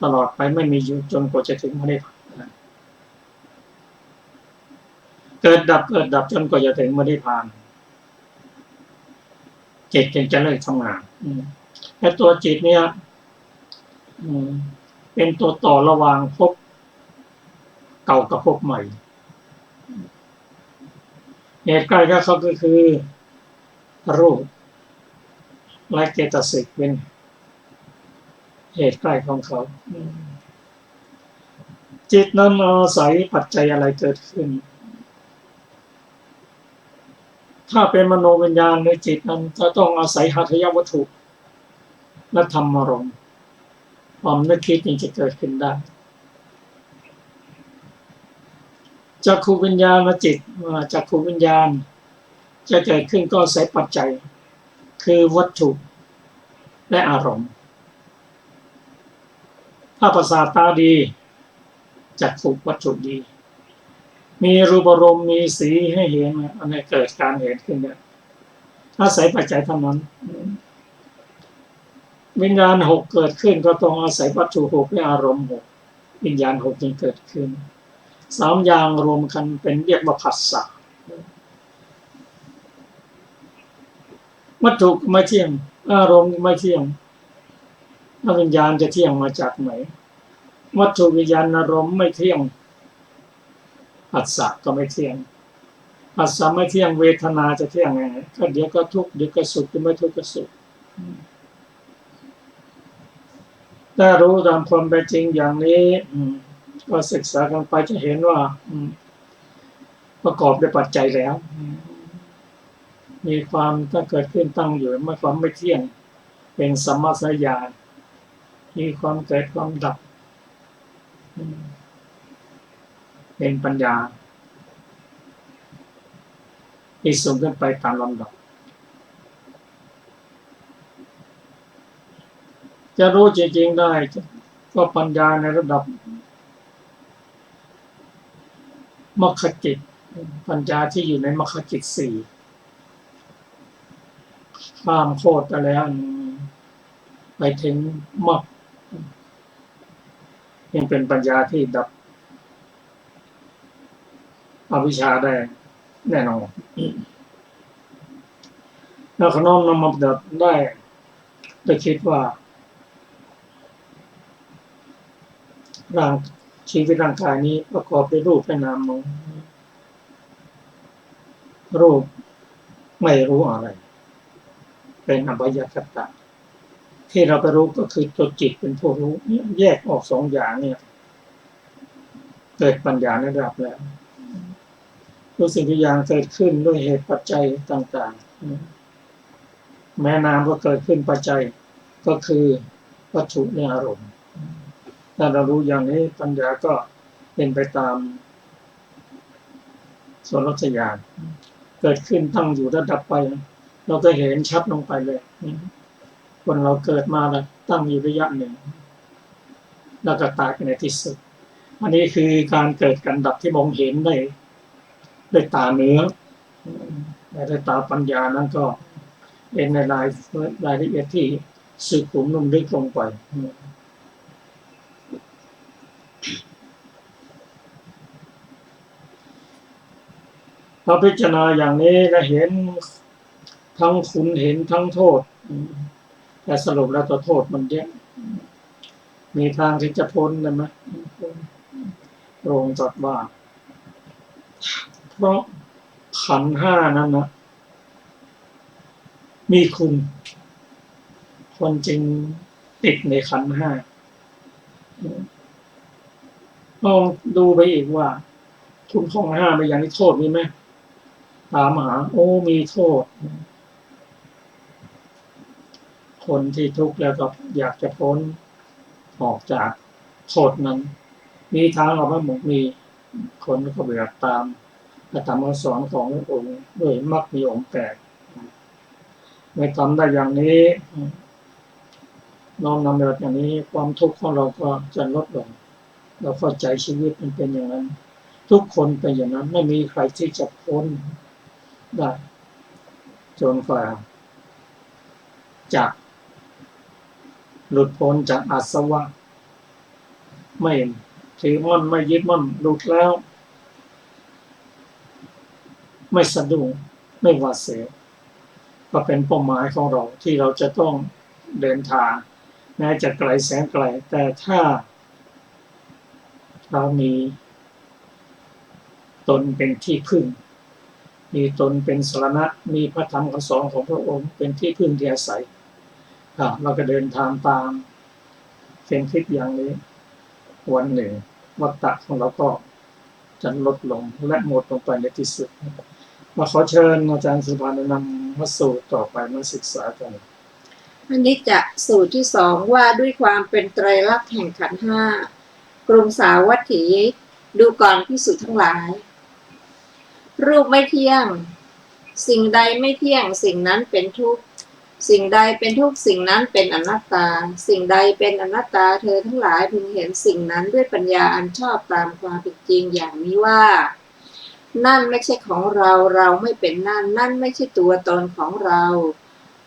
ตลอดไปไม่มีหยุดจนกว่าจะถึงพระนิพพานเกิดดับจนกว่าจะถึงพระนิพพานจิตจึงจะเลิกทำงานและตัวจิตเนี่ยเป็นตัวต่อระหว่างภพเก่ากับภพใหม่เหตุใกล้กับเขาก็คือรูปและเจตสิกเป็นเหตุใกล้ของเขาจิตนั้นอาศัยปัจจัยอะไรเกิดขึ้นถ้าเป็นมโนวิญญาณในจิตนั้นจะต้องอาศัยหัตถยวัตถุและธรรมารมณ์ความนึกคิดจึงจะเกิดขึ้นได้จักขุวิญญาณจิตจักขุวิญญาณจะเกิดขึ้นก็อาศัยปัจจัยคือวัตถุและอารมณ์ถ้าประสาทตาดีจักขุวัตถุดีมีรูปารมณ์มีสีให้เห็นอันนี้เกิดการเห็นขึ้นเนี่ยอาศัยปัจจัยเท่านั้นวิญญาณหกเกิดขึ้นก็ต้องอาศัยวัตถุหกและอารมณ์หกวิญญาณหกจึงเกิดขึ้นสามอย่างรวมกันเป็นเรียกว่าผัสสะวัตถุไม่เที่ยงอารมณ์ไม่เที่ยงวิญญาณจะเที่ยงมาจากไหนวัตถุวิญญาณอารมณ์ไม่เที่ยงผัสสะก็ไม่เที่ยงผัสสะไม่เที่ยงเวทนาจะเที่ยงไงก็เดี๋ยวก็ทุกข์เดี๋ยวก็สุขเดี๋ยวไม่ทุกข์ก็สุขถ้ารู้ตามความเป็นจริงอย่างนี้ก็ศึกษากันไปจะเห็นว่าประกอบด้วยปัจจัยแล้วมีความถ้าเกิดขึ้นตั้งอยู่ไม่ความไม่เที่ยงเป็นสัมมาสัญญามีความเกิดความดับเป็นปัญญาที่สูงขึ้นไปตามลำดับจะรู้จริงๆได้ก็ปัญญาในระดับมรรคจิตปัญญาที่อยู่ในมรรคจิตสี่ข้ามโคตรไปแล้วไปถึงมรรคยังเป็นปัญญาที่ดับอวิชชาได้แน่นอนแล้วขน้อมนำมาดับได้โดยคิดว่าชีวิตร่างกายนี้ประกอบด้วยรูปและนามรูปไม่รู้อะไรเป็นอภัยคตะที่เราไปรู้ก็คือตัวจิตเป็นผู้รู้แยกออกสองอย่างเนี่ยเกิดปัญญาในระดับแล้วทุกสิ่งทุกอย่างเกิดขึ้นด้วยเหตุปัจจัยต่างๆแม้นามก็เกิดขึ้นปัจจัยก็คือวัตถุในอารมณ์ถ้าเรารู้อย่างนี้ปัญญาก็เป็นไปตามส่วนรัชญาณเกิดขึ้นตั้งอยู่ระดับไปเราก็เห็นชัดลงไปเลยคนเราเกิดมาแล้วตั้งอยู่ระยะหนึ่งแล้วก็ตายไปในที่สุดอันนี้คือการเกิดการดับที่มองเห็นได้ด้วยตาเนื้อแต่ด้วยตาปัญญานั้นก็เป็นในรายละเอียดที่สุขุมนุ่มลึกลงไปพอพิจารณาอย่างนี้และเห็นทั้งคุณเห็นทั้งโทษแต่สรุปแล้วตัวโทษมันเยอะมีทางที่จะพ้นได้ไหมพระองค์ตรัสว่าเพราะขันธ์ห้านั้นนะมีคุณคนจริงติดในขันธ์ห้าลองดูไปอีกว่าคุณของห้าไปอย่างนี้โทษมีไหมถามหาโอ้มีโทษคนที่ทุกข์แล้วก็อยากจะพ้นออกจากโทษนั้นมีทางออกมาหมดมีคนก็เบียดตามพระธรรมสอนของพระองค์ด้วยมรรคมีองค์แปดไม่ทำได้อย่างนี้ น้อมนำแบบอย่างนี้ความทุกข์ของเราก็จะลดลงเราเข้าใจชีวิตมันเป็นอย่างนั้นทุกคนเป็นอย่างนั้นไม่มีใครที่จะพ้นได้จนกว่าจะหลุดพ้นจากอาสวะไม่ถือมั่นไม่ยึดมั่นหลุดแล้วไม่สะดุ้งไม่หวาดเสียวก็เป็นเป้าหมายของเราที่เราจะต้องเดินทางแม้จะไกลแสนไกลแต่ถ้าเรามีตนเป็นที่พึ่งมีตนเป็นสรณะมีพระธรรมคำสอนของพระองค์เป็นที่พึ่งที่อาศัยเราก็เดินทางตามเส้นทิศอย่างนี้วันหนึ่งวัฏฏะของเราก็จะลดลงและหมดลงไปในที่สุดมาขอเชิญอาจารย์สุภาพนำมาสู่ต่อไปมาศึกษากันอันนี้จะสูตรที่2ว่าด้วยความเป็นไตรลักษณ์แห่งขันธ์5กรุงสาวัตถีดูก่อนภิกษุทั้งหลายรูปไม่เที่ยงสิ่งใดไม่เที่ยงสิ่งนั้นเป็นทุกข์สิ่งใดเป็นทุกข์สิ่งนั้นเป็นอนัตตาสิ่งใดเป็นอนัตตาเธอทั้งหลายพึงเห็นสิ่งนั้นด้วยปัญญาอันชอบตามความเป็นจริงอย่างนี้ว่านั่นไม่ใช่ของเราเราไม่เป็นนั่นไม่ใช่ตัวตนของเรา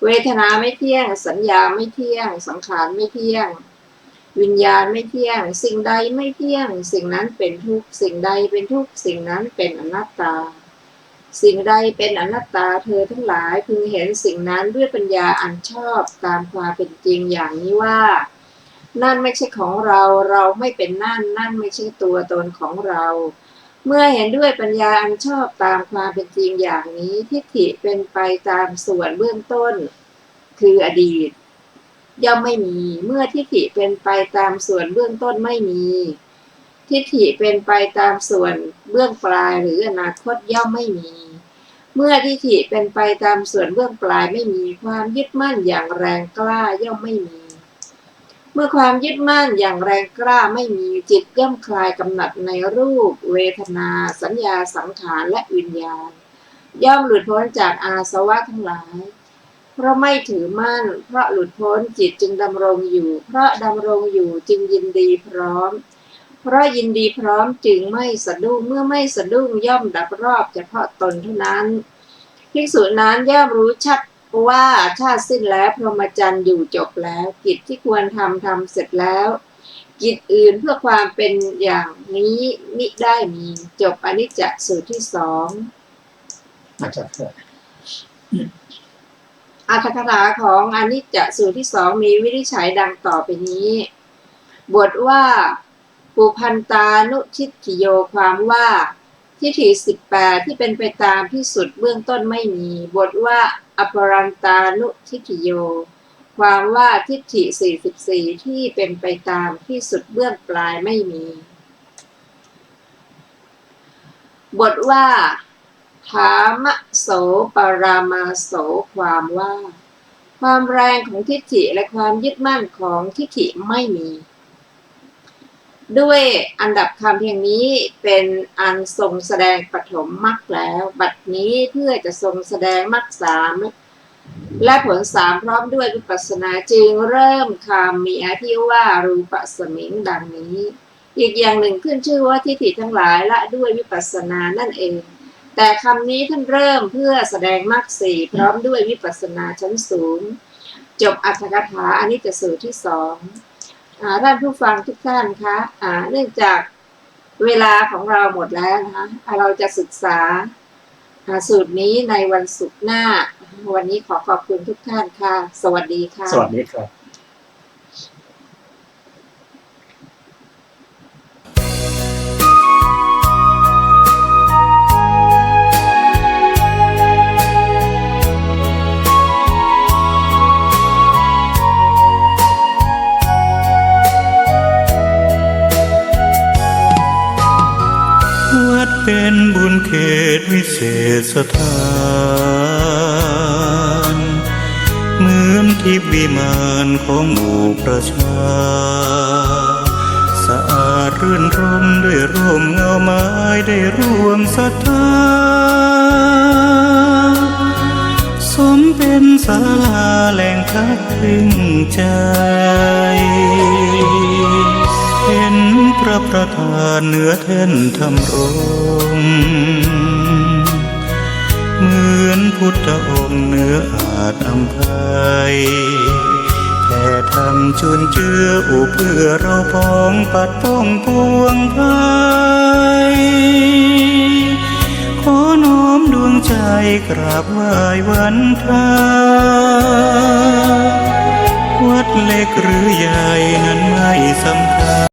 เวทนาไม่เที่ยงสัญญาไม่เที่ยงสังขารไม่เที่ยงวิญญาณไม่เที่ยงสิ่งใดไม่เที่ยงสิ่งนั้นเป็นทุกข์สิ่งใดเป็นทุกข์สิ่งนั้นเป็นอนัตตาสิ่งใดเป็นอนัตตาเธอทั้งหลายพึงเห็นสิ่งนั้นด้วยปัญญาอันชอบตามความเป็นจริงอย่างนี้ว่านั่นไม่ใช่ของเราเราไม่เป็นนั่นไม่ใช่ตัวตนของเราเมื่อเห็นด้วยปัญญาอันชอบตามความเป็นจริงอย่างนี้ทิฏฐิเป็นไปตามส่วนเบื้องต้นคืออดีตย่อมไม่มีเมื่อทิฏฐิเป็นไปตามส่วนเบื้องต้นไม่มีทิฏฐิเป็นไปตามส่วนเบื้องปลายหรืออนาคตย่อมไม่มีเมื่อทิฏฐิเป็นไปตามส่วนเบื้องปลายไม่มีความยึดมั่นอย่างแรงกล้าย่อมไม่มีเมื่อความยึดมั่นอย่างแรงกล้าไม่มีจิตย่อมคลายกำหนัดในรูปเวทนาสัญญาสังขารและวิญญาณย่อมหลุดพ้นจากอาสวะทั้งหลายเพราะไม่ถือมั่นเพราะหลุดพ้นจิตจึงดำรงอยู่เพราะดำรงอยู่จึงยินดีพร้อมเพราะยินดีพร้อมจึงไม่สะดุ้งเมื่อไม่สะดุ้งย่อมดับรอบเฉพาะตนเท่านั้นภิกษุนั้นย่อมรู้ชัดว่าชาติสิ้นแล้วพรหมจรรย์อยู่จบแล้วกิจที่ควรทำเสร็จแล้วกิจอื่นเพื่อความเป็นอย่างนี้มิได้มีจบอนิจจสูตรที่2อาจารย์อัตถกถาของอนิจจสูตรที่2มีวินิจฉัยดังต่อไปนี้บทว่าปุพันตานุทิฏฐิโยความว่าทิฏฐิ18ที่เป็นไปตามที่สุดเบื้องต้นไม่มีบทว่าอปรันตานุทิฏฐิโยความว่าทิฏฐิ44ที่เป็นไปตามที่สุดเบื้องปลายไม่มีบทว่าถามโสปรามาโสความว่าความแรงของทิฏฐิและความยึดมั่นของทิฏฐิไม่มีด้วยอันดับคำเพียงนี้เป็นอันทรงแสดงปฐมมรรคแล้วบัดนี้เพื่อจะทรงแสดงมรรค3และผล3พร้อมด้วยวิปัสสนาจึงเริ่มคำมีอาทิว่ารูปสมิงดังนี้อีกอย่างหนึ่งขึ้นชื่อว่าทิฏฐิทั้งหลายละด้วยวิปัสสนานั่นเองแต่คำนี้ท่านเริ่มเพื่อแสดงมรรค4พร้อมด้วยวิปัสสนาชั้นสูงจบอรรถกถาอนิจจสูตรที่2ท่านผู้ฟังทุกท่านคะเนื่องจากเวลาของเราหมดแล้วนะคะเราจะศึกษาสูตรนี้ในวันศุกร์หน้าวันนี้ขอบคุณทุกท่านค่ะสวัสดีค่ะสวัสดีครับ เป็นบุญเขตวิเศษสถานเหมือนทิพย์วิมานของหมู่ประชาสะอาดรื่นรมด้วยร่มเงาไม้ได้ร่วมศรัทธาสมเป็น เป็นศาลาแหล่งพักพิงใจเห็นพระประธานเหนือแท่นธรรมรงค์เหมือนพุทธองค์เหนืออาจอำไพแต่ทำจุนเจืออุเพื่อเราพ้องปัดป้องปวงภัยขอน้อมดวงใจกราบไหว้วันทาวัดเล็กหรือใหญ่นั้นไม่สำคัญ